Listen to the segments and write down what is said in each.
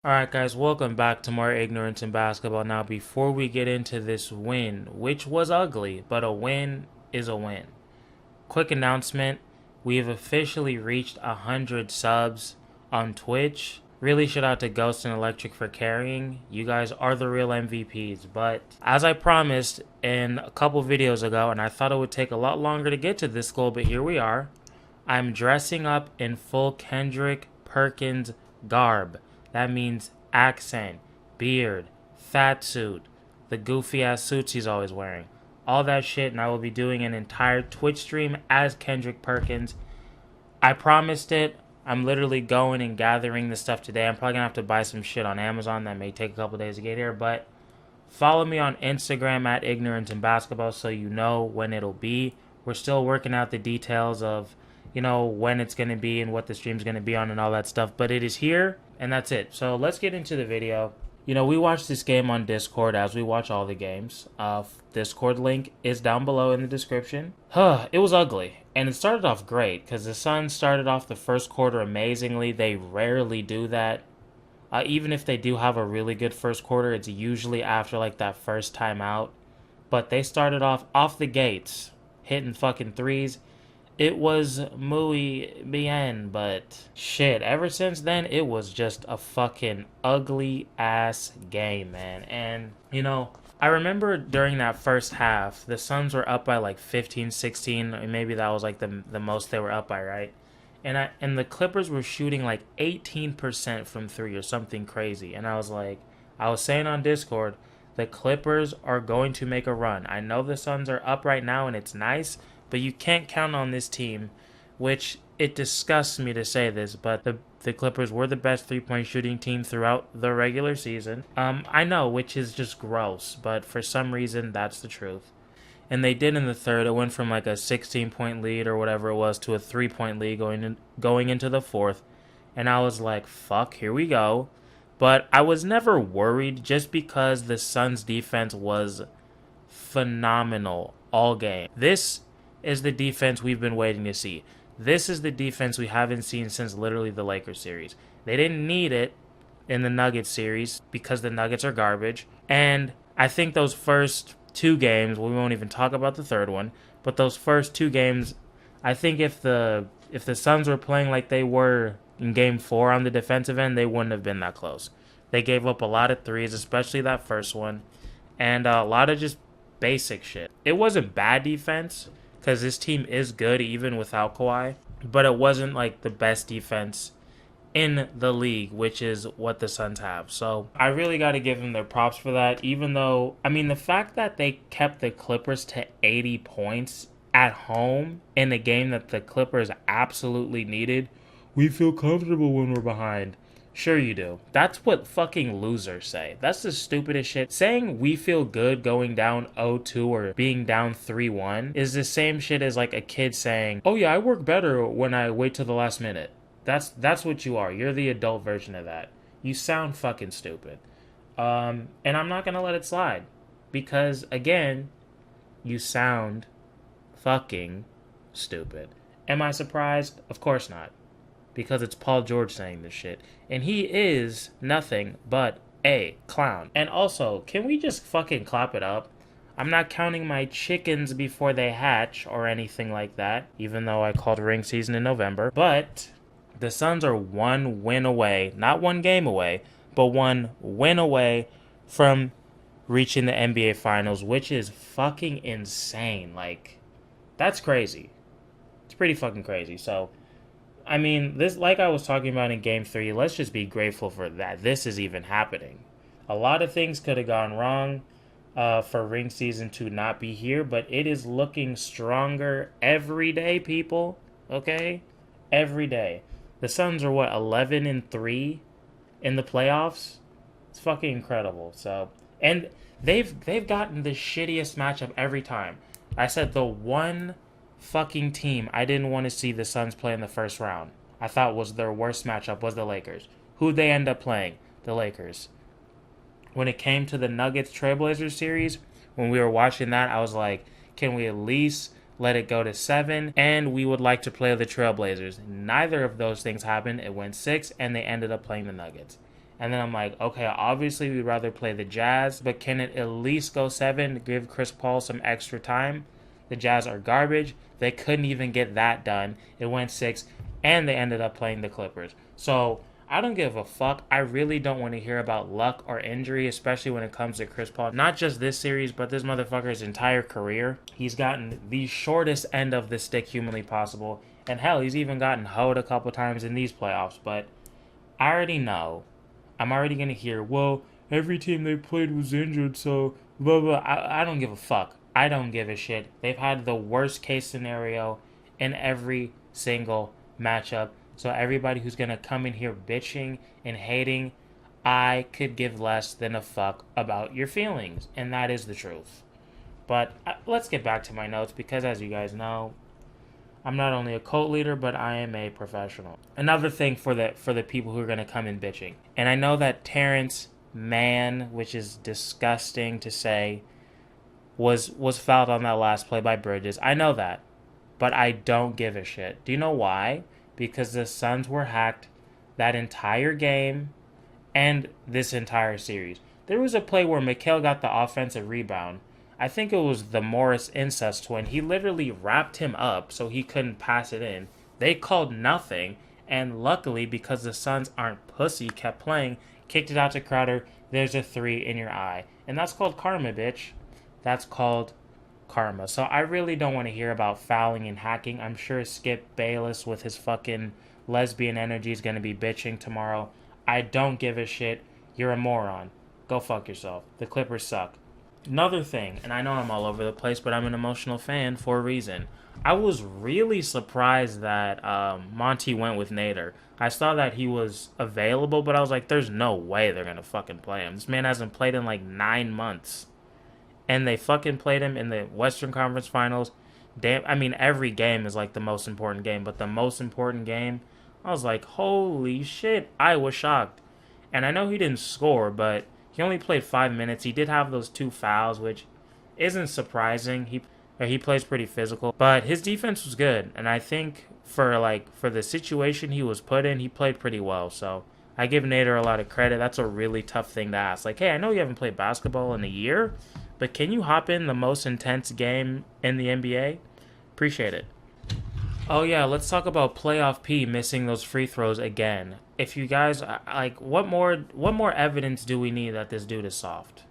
Alright guys, welcome back to more Ignorance in Basketball. Now before we get into this win, which was ugly, but a win is a win. Quick announcement, we've officially reached 100 subs on Twitch. Really shout out to Ghost and Electric for carrying. You guys are the real MVPs, but as I promised in a couple videos ago, and I thought it would take a lot longer to get to this goal, but here we are. I'm dressing up in full Kendrick Perkins garb. That means accent, beard, fat suit, the goofy ass suits he's always wearing. All that shit, and I will be doing an entire Twitch stream as Kendrick Perkins. I promised it. I'm literally going and gathering the stuff today. I'm probably gonna have to buy some shit on Amazon. That may take a couple days to get here, but follow me on Instagram at Ignorance in Basketball so you know when it'll be. We're still working out the details of, when it's going to be and what the stream's going to be on and all that stuff. But it is here, and that's it. So let's get into the video. We watched this game on Discord as we watch all the games. Discord link is down below in the description. It was ugly. And it started off great because the Suns started off the first quarter amazingly. They rarely do that. Even if they do have a really good first quarter, it's usually after like that first timeout. But they started off the gates, hitting fucking threes. It was muy bien, but shit, ever since then, it was just a fucking ugly ass game, man. And, I remember during that first half, the Suns were up by like 15, 16, or maybe that was like the most they were up by, right? And the Clippers were shooting like 18% from three or something crazy. And I was saying on Discord, the Clippers are going to make a run. I know the Suns are up right now and it's nice, but you can't count on this team, which it disgusts me to say this, but the Clippers were the best three-point shooting team throughout the regular season. I know, which is just gross, but for some reason, that's the truth. And they did in the third. It went from like a 16-point lead or whatever it was to a 3-point lead going into the fourth. And I was like, fuck, here we go. But I was never worried just because the Suns' defense was phenomenal all game. This is the defense we've been waiting to see. This is the defense we haven't seen since literally the Lakers series. They didn't need it in the Nuggets series because the Nuggets are garbage. And I think those first two games, we won't even talk about the third one, but those first two games, I think if the Suns were playing like they were in game 4 on the defensive end, they wouldn't have been that close. They gave up a lot of threes, especially that first one, and a lot of just basic shit. It wasn't bad defense, because this team is good even without Kawhi, but it wasn't like the best defense in the league, which is what the Suns have. So I really got to give them their props for that, even though, the fact that they kept the Clippers to 80 points at home in a game that the Clippers absolutely needed, we feel comfortable when we're behind. Sure you do. That's what fucking losers say. That's the stupidest shit. Saying we feel good going down 0-2 or being down 3-1 is the same shit as like a kid saying, oh yeah, I work better when I wait till the last minute. That's what you are. You're the adult version of that. You sound fucking stupid. And I'm not gonna let it slide. Because again, you sound fucking stupid. Am I surprised? Of course not. Because it's Paul George saying this shit. And he is nothing but a clown. And also, can we just fucking clap it up? I'm not counting my chickens before they hatch or anything like that, even though I called ring season in November. But the Suns are one win away, not one game away, but one win away from reaching the NBA Finals, which is fucking insane. Like, that's crazy. It's pretty fucking crazy. So, this, like I was talking about in Game 3, let's just be grateful for that this is even happening. A lot of things could have gone wrong for ring season to not be here, but it is looking stronger every day, people. Okay? Every day. The Suns are, 11-3 in the playoffs? It's fucking incredible. So, and they've gotten the shittiest matchup every time. I said the one fucking team I didn't want to see the Suns play in the first round, I thought was their worst matchup, was the Lakers. Who'd they end up playing? The Lakers. When it came to the Nuggets Trailblazers series, when we were watching that, I was like, can we at least let it go to 7? And we would like to play the Trailblazers. Neither of those things happened. It went 6, and they ended up playing the Nuggets. And then I'm like, okay, obviously we'd rather play the Jazz, but can it at least go 7 to give Chris Paul some extra time? The Jazz are garbage. They couldn't even get that done. It went 6, and they ended up playing the Clippers. So I don't give a fuck. I really don't want to hear about luck or injury, especially when it comes to Chris Paul. Not just this series, but this motherfucker's entire career. He's gotten the shortest end of the stick humanly possible. And hell, he's even gotten hoed a couple times in these playoffs. But I already know. I'm already going to hear, well, every team they played was injured, so blah, blah. I don't give a fuck. I don't give a shit. They've had the worst case scenario in every single matchup. So everybody who's going to come in here bitching and hating, I could give less than a fuck about your feelings. And that is the truth. But let's get back to my notes because, as you guys know, I'm not only a cult leader, but I am a professional. Another thing for the people who are going to come in bitching. And I know that Terrence Mann, which is disgusting to say, was fouled on that last play by Bridges. I know that. But I don't give a shit. Do you know why? Because the Suns were hacked that entire game and this entire series. There was a play where Mikal got the offensive rebound. I think it was the Morris incest twin. He literally wrapped him up so he couldn't pass it in. They called nothing, and luckily, because the Suns aren't pussy, kept playing, kicked it out to Crowder. There's a 3 in your eye. And that's called karma, bitch. That's called karma. So I really don't want to hear about fouling and hacking. I'm sure Skip Bayless with his fucking lesbian energy is going to be bitching tomorrow. I don't give a shit. You're a moron. Go fuck yourself. The Clippers suck. Another thing, and I know I'm all over the place, but I'm an emotional fan for a reason. I was really surprised that Monty went with Nader. I saw that he was available, but I was like, there's no way they're going to fucking play him. This man hasn't played in like 9 months. And they fucking played him in the Western Conference Finals. Damn, I mean, every game is like the most important game, but the most important game, I was like, holy shit, I was shocked. And I know he didn't score, but he only played 5 minutes. He did have those 2 fouls, which isn't surprising. He plays pretty physical, but his defense was good, and I think for the situation he was put in, he played pretty well. So I give Nader a lot of credit. That's a really tough thing to ask. Like, hey, I know you haven't played basketball in a year, but can you hop in the most intense game in the NBA? Appreciate it. Oh yeah, let's talk about Playoff P missing those free throws again. If you guys what more evidence do we need that this dude is soft?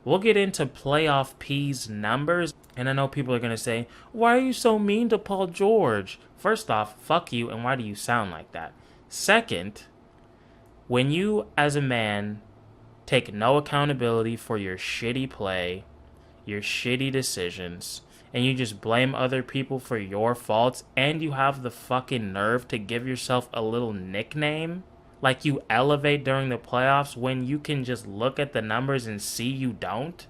We'll get into Playoff P's numbers, and I know people are gonna say, "Why are you so mean to Paul George?" First off, fuck you, and why do you sound like that? Second, when you as a man take no accountability for your shitty play, your shitty decisions, and you just blame other people for your faults, and you have the fucking nerve to give yourself a little nickname, like you elevate during the playoffs when you can just look at the numbers and see you don't?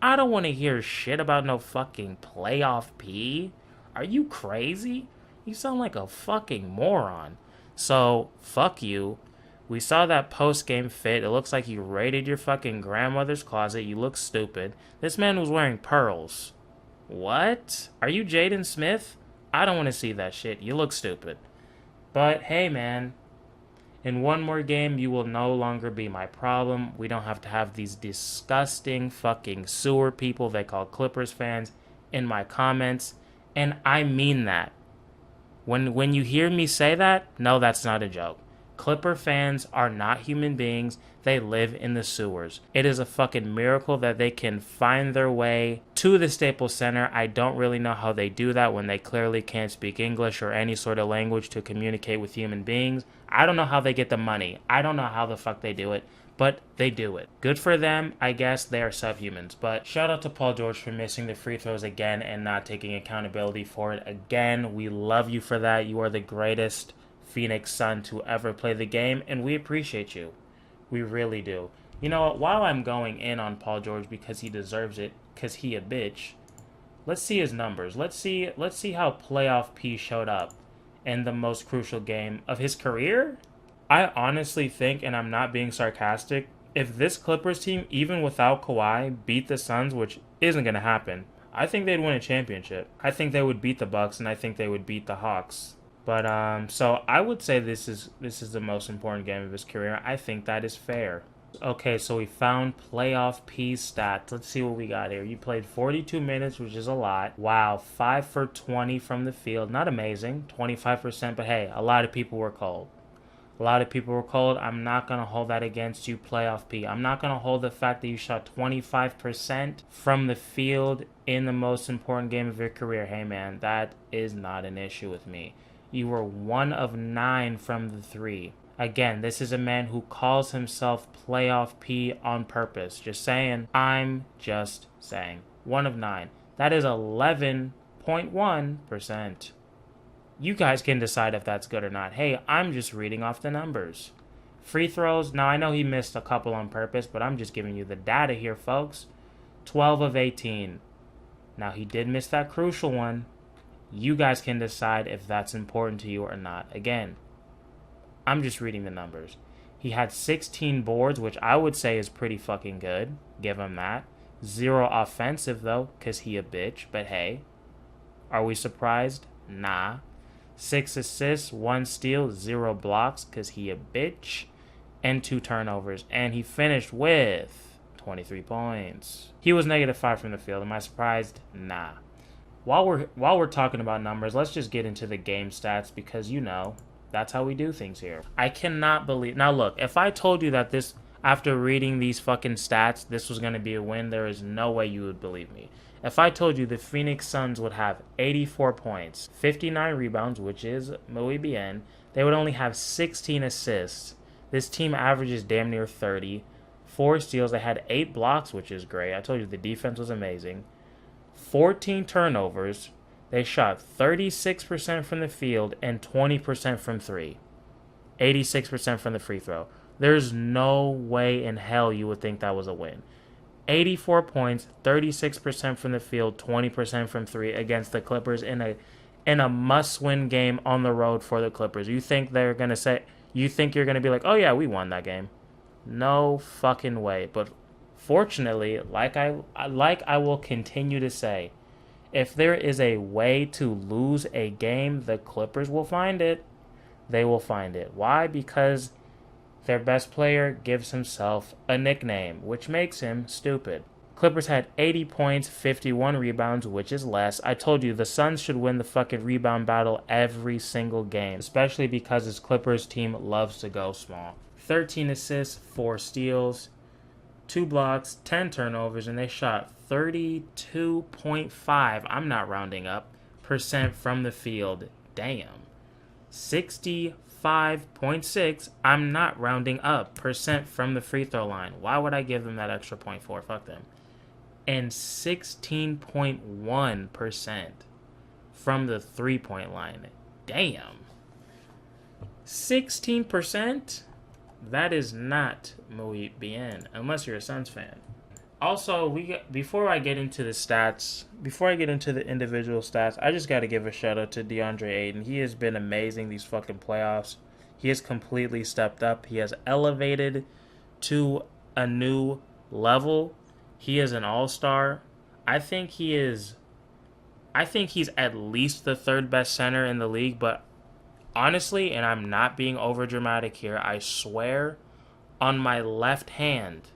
I don't want to hear shit about no fucking Playoff P. Are you crazy? You sound like a fucking moron. So, fuck you. We saw that post-game fit. It looks like you raided your fucking grandmother's closet. You look stupid. This man was wearing pearls. What? Are you Jaden Smith? I don't want to see that shit. You look stupid. But, hey, man. In one more game, you will no longer be my problem. We don't have to have these disgusting fucking sewer people they call Clippers fans in my comments. And I mean that. When you hear me say that, no, that's not a joke. Clipper fans are not human beings. They live in the sewers. It is a fucking miracle that they can find their way to the Staples Center. I don't really know how they do that when they clearly can't speak English or any sort of language to communicate with human beings. I don't know how they get the money. I don't know how the fuck they do it, but they do it. Good for them. I guess they are subhumans. But shout out to Paul George for missing the free throws again and not taking accountability for it again. We love you for that. You are the greatest Phoenix Sun to ever play the game, and we appreciate you. We really do. You know what? While I'm going in on Paul George because he deserves it, because he a bitch, let's see his numbers. Let's see how Playoff P showed up in the most crucial game of his career. I honestly think, and I'm not being sarcastic, if this Clippers team, even without Kawhi, beat the Suns, which isn't going to happen, I think they'd win a championship. I think they would beat the Bucks, and I think they would beat the Hawks. But so I would say this is the most important game of his career. I think that is fair. Okay, so we found playoff P stats. Let's see what we got here. You played 42 minutes, which is a lot. Wow, 5 for 20 from the field. Not amazing, 25%, but hey, a lot of people were cold. A lot of people were cold. I'm not going to hold that against you, playoff P. I'm not going to hold the fact that you shot 25% from the field in the most important game of your career. Hey, man, that is not an issue with me. You were 1 of 9 from the 3. Again, this is a man who calls himself playoff P on purpose. Just saying. I'm just saying. 1 of 9. That is 11.1%. You guys can decide if that's good or not. Hey, I'm just reading off the numbers. Free throws. Now, I know he missed a couple on purpose, but I'm just giving you the data here, folks. 12 of 18. Now, he did miss that crucial one. You guys can decide if that's important to you or not. Again, I'm just reading the numbers. He had 16 boards, which I would say is pretty fucking good. Give him that. 0 offensive, though, because he a bitch. But hey, are we surprised? Nah. 6 assists, 1 steal, 0 blocks, because he a bitch. And 2 turnovers. And he finished with 23 points. He was -5 from the field. Am I surprised? Nah. While we're talking about numbers, let's just get into the game stats because, you know, that's how we do things here. I cannot believe... Now, look, if I told you that this, after reading these fucking stats, this was going to be a win, there is no way you would believe me. If I told you the Phoenix Suns would have 84 points, 59 rebounds, which is muy bien, they would only have 16 assists. This team averages damn near 30. 4 steals. They had 8 blocks, which is great. I told you the defense was amazing. 14 turnovers. They shot 36% from the field and 20% from 3. 86% from the free throw. There's no way in hell you would think that was a win. 84 points, 36% from the field, 20% from 3 against the Clippers in a must-win game on the road for the Clippers. You think they're going to say... You think you're going to be like, oh yeah, we won that game. No fucking way. But fortunately, like I will continue to say, if there is a way to lose a game, the Clippers will find it. They will find it. Why? Because their best player gives himself a nickname, which makes him stupid. Clippers had 80 points, 51 rebounds, which is less. I told you, the Suns should win the fucking rebound battle every single game, especially because this Clippers team loves to go small. 13 assists, 4 steals, 2 blocks, 10 turnovers, and they shot 32.5, I'm not rounding up, percent from the field. Damn. 65.6, I'm not rounding up, percent from the free throw line. Why would I give them that extra 0.4? Fuck them. And 16.1% from the three-point line. Damn. 16%? That is not muy bien, unless you're a Suns fan. Also, before I get into the stats, before I get into the individual stats, I just got to give a shout out to Deandre Ayton. He has been amazing these fucking playoffs. He has completely stepped up. He has elevated to a new level. He is an all-star. I think he's at least the 3rd best center in the league, but honestly, and I'm not being over dramatic here, I swear on my left hand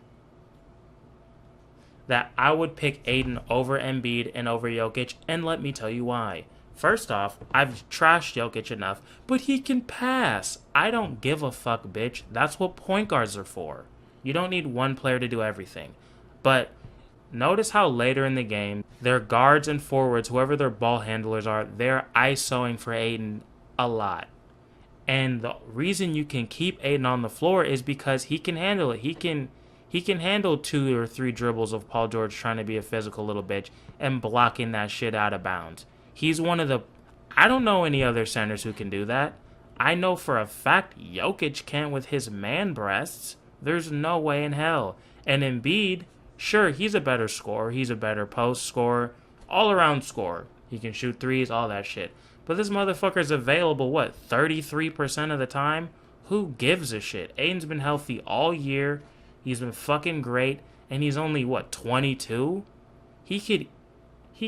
that I would pick Ayton over Embiid and over Jokic, and let me tell you why. First off, I've trashed Jokic enough, but he can pass. I don't give a fuck, bitch. That's what point guards are for. You don't need one player to do everything. But notice how later in the game, their guards and forwards, whoever their ball handlers are, they're ISOing for Ayton a lot. And the reason you can keep Ayton on the floor is because he can handle it. He can handle 2 or 3 dribbles of Paul George trying to be a physical little bitch and blocking that shit out of bounds. He's one of the... I don't know any other centers who can do that. I know for a fact Jokic can't with his man breasts. There's no way in hell. And Embiid, sure, he's a better scorer. He's a better post scorer. All-around scorer. He can shoot threes, all that shit. But this motherfucker's available, 33% of the time? Who gives a shit? Ayton's been healthy all year. He's been fucking great. And he's only, 22? He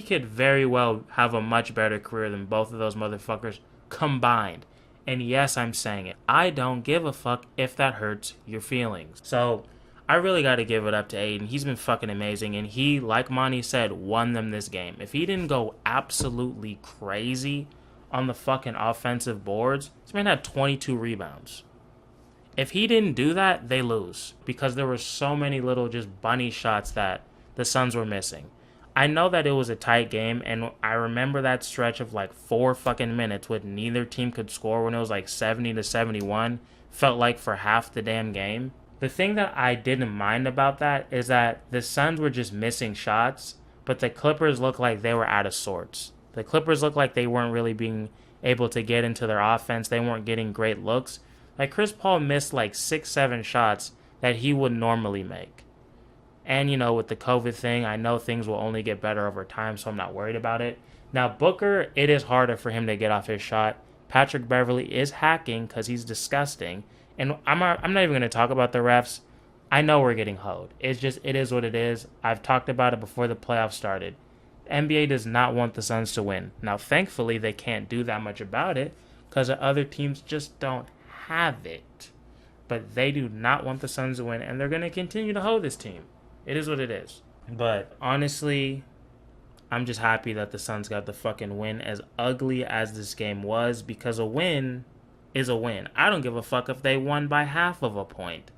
could very well have a much better career than both of those motherfuckers combined. And yes, I'm saying it. I don't give a fuck if that hurts your feelings. So I really got to give it up to Ayton. He's been fucking amazing. And he, like Monty said, won them this game. If he didn't go absolutely crazy on the fucking offensive boards, this man had 22 rebounds. If he didn't do that, they lose. Because there were so many little just bunny shots that the Suns were missing. I know that it was a tight game, and I remember that stretch of like 4 fucking minutes when neither team could score when it was like 70-71. Felt like for half the damn game. The thing that I didn't mind about that is that the Suns were just missing shots, but the Clippers looked like they were out of sorts. The Clippers looked like they weren't really being able to get into their offense. They weren't getting great looks. Like Chris Paul missed like 6-7 shots that he would normally make. And, you know, with the COVID thing, I know things will only get better over time, so I'm not worried about it. Now, Booker, it is harder for him to get off his shot. Patrick Beverley is hacking because he's disgusting. And I'm not even going to talk about the refs. I know we're getting hoed. It's just, it is what it is. I've talked about it before the playoffs started. The NBA does not want the Suns to win. Now, thankfully, they can't do that much about it because the other teams just don't have it. But they do not want the Suns to win, and they're going to continue to hold this team. It is what it is. But honestly, I'm just happy that the Suns got the fucking win, as ugly as this game was, because a win is a win. I don't give a fuck if they won by half of a point.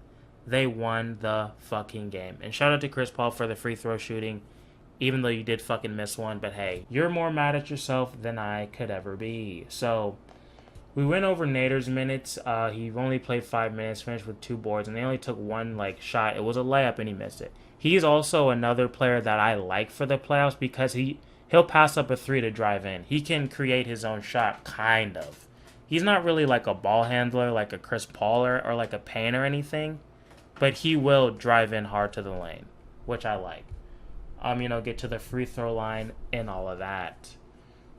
They won the fucking game. And shout out to Chris Paul for the free throw shooting, even though you did fucking miss one. But hey, you're more mad at yourself than I could ever be. So we went over Nader's minutes. He only played 5 minutes, finished with 2 boards, and they only took one shot. It was a layup, and he missed it. He's also another player that I like for the playoffs because he'll pass up a 3 to drive in. He can create his own shot, kind of. He's not really like a ball handler like a Chris Paul or like a Payne or anything, but he will drive in hard to the lane, which I like. Get to the free throw line and all of that.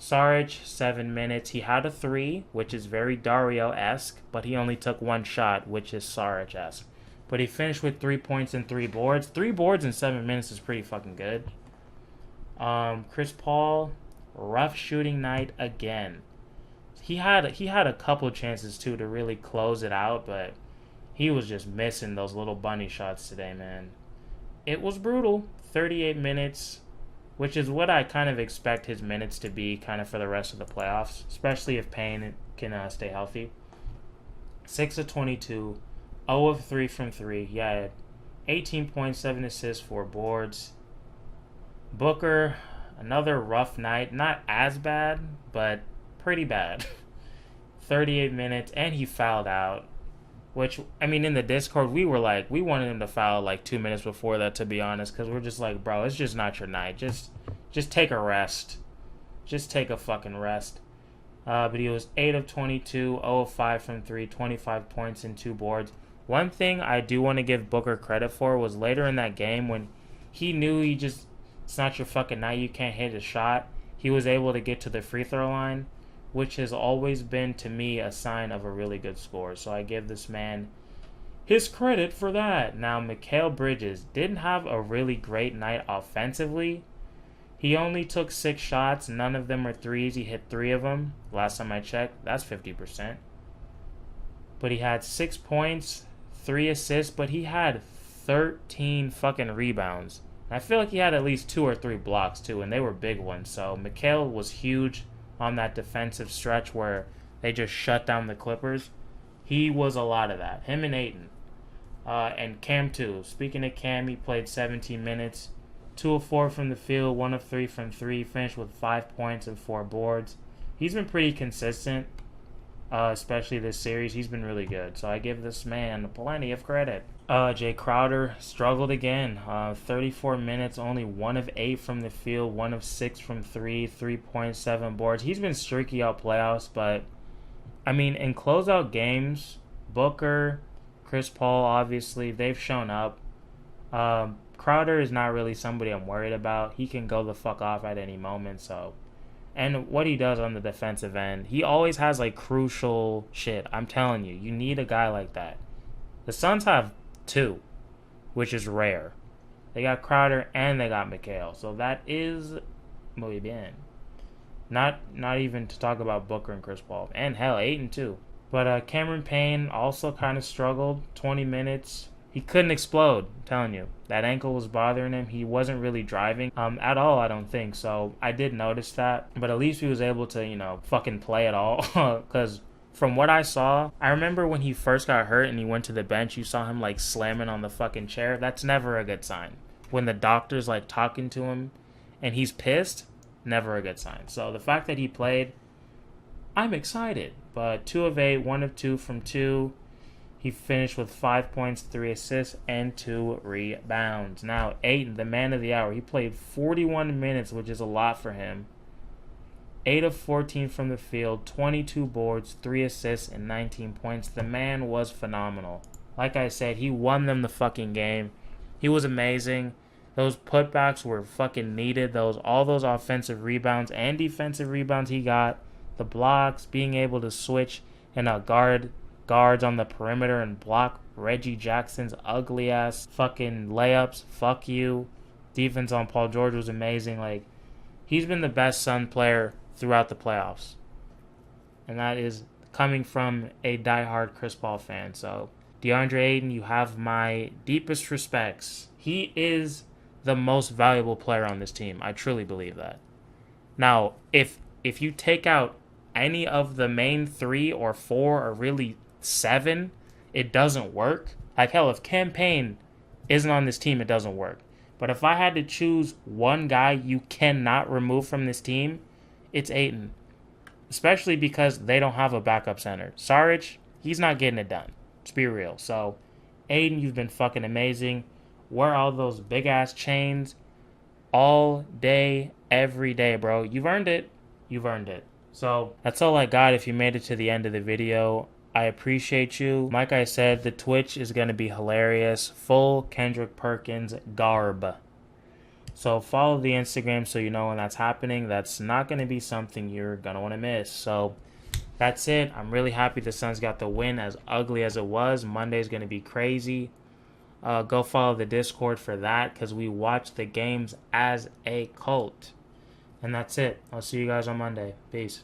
Saric, 7 minutes. He had a 3, which is very Dario-esque, but he only took 1 shot, which is Saric-esque. But he finished with 3 points and 3 boards. 3 boards in 7 minutes is pretty fucking good. Chris Paul, rough shooting night again. He had a couple chances too to really close it out, but he was just missing those little bunny shots today, man. It was brutal. 38 minutes, which is what I kind of expect his minutes to be kind of for the rest of the playoffs, especially if Payne can stay healthy. 6 of 22. 0 of 3 from 3. He had 18 points, 7 assists, 4 boards. Booker, another rough night. Not as bad, but pretty bad. 38 minutes, and he fouled out. Which, in the Discord, we wanted him to foul 2 minutes before that, to be honest, because we're just like, bro, it's just not your night. Just take a rest. Just take a fucking rest. But he was 8 of 22, 0 of 5 from 3, 25 points and 2 boards. One thing I do want to give Booker credit for was later in that game when he knew it's not your fucking night, you can't hit a shot, he was able to get to the free throw line, which has always been, to me, a sign of a really good scorer. So I give this man his credit for that. Now, Mikal Bridges didn't have a really great night offensively. He only took 6 shots. None of them were threes. He hit 3 of them. Last time I checked, that's 50%. But he had 6 points, 3 assists, but he had 13 fucking rebounds. I feel like he had at least 2 or 3 blocks too, and they were big ones. So Mikal was huge on that defensive stretch where they just shut down the Clippers. He was a lot of that. Him and Ayton. And Cam too. Speaking of Cam, he played 17 minutes. 2 of 4 from the field, 1 of 3 from 3. Finished with 5 points and 4 boards. He's been pretty consistent. Especially this series, he's been really good. So I give this man plenty of credit. Jay Crowder struggled again. 34 minutes, only 1 of 8 from the field, 1 of 6 from 3, 3.7 boards. He's been streaky out playoffs, but in closeout games, Booker, Chris Paul, obviously, they've shown up. Crowder is not really somebody I'm worried about. He can go the fuck off at any moment, so. And what he does on the defensive end, he always has crucial shit. I'm telling you, you need a guy like that. The Suns have 2, which is rare. They got Crowder and they got Mikal, so that is muy bien. Not even to talk about Booker and Chris Paul. And hell, Ayton too. But Cameron Payne also kind of struggled. 20 minutes. He couldn't explode, I'm telling you. That ankle was bothering him. He wasn't really driving at all, I don't think. So I did notice that. But at least he was able to, fucking play at all. Because from what I saw, I remember when he first got hurt and he went to the bench, you saw him like slamming on the fucking chair. That's never a good sign. When the doctor's like talking to him and he's pissed, never a good sign. So the fact that he played, I'm excited. But 2 of 8, 1 of 2 from 2. He finished with 5 points, 3 assists, and 2 rebounds. Now, Ayton, the man of the hour, he played 41 minutes, which is a lot for him. 8 of 14 from the field, 22 boards, 3 assists, and 19 points. The man was phenomenal. Like I said, he won them the fucking game. He was amazing. Those putbacks were fucking needed. All those offensive rebounds and defensive rebounds he got. The blocks, being able to switch and guards on the perimeter and block Reggie Jackson's ugly ass fucking layups. Fuck you. Defense on Paul George was amazing. Like, he's been the best Sun player throughout the playoffs. And that is coming from a diehard Chris Paul fan. So, Deandre Ayton, you have my deepest respects. He is the most valuable player on this team. I truly believe that. Now, if you take out any of the main 3 or 4 or really 7, it doesn't work. Like, hell, if Cam Payne isn't on this team, it doesn't work. But if I had to choose one guy you cannot remove from this team, it's Ayton. Especially because they don't have a backup center. Saric, he's not getting it done. Let's be real. So, Ayton, you've been fucking amazing. Wear all those big-ass chains all day, every day, bro. You've earned it. You've earned it. So, that's all I got if you made it to the end of the video. I appreciate you. Like I said, the Twitch is going to be hilarious. Full Kendrick Perkins garb. So follow the Instagram so you know when that's happening. That's not going to be something you're going to want to miss. So that's it. I'm really happy the Suns got the win, as ugly as it was. Monday's going to be crazy. Go follow the Discord for that, because we watch the games as a cult. And that's it. I'll see you guys on Monday. Peace.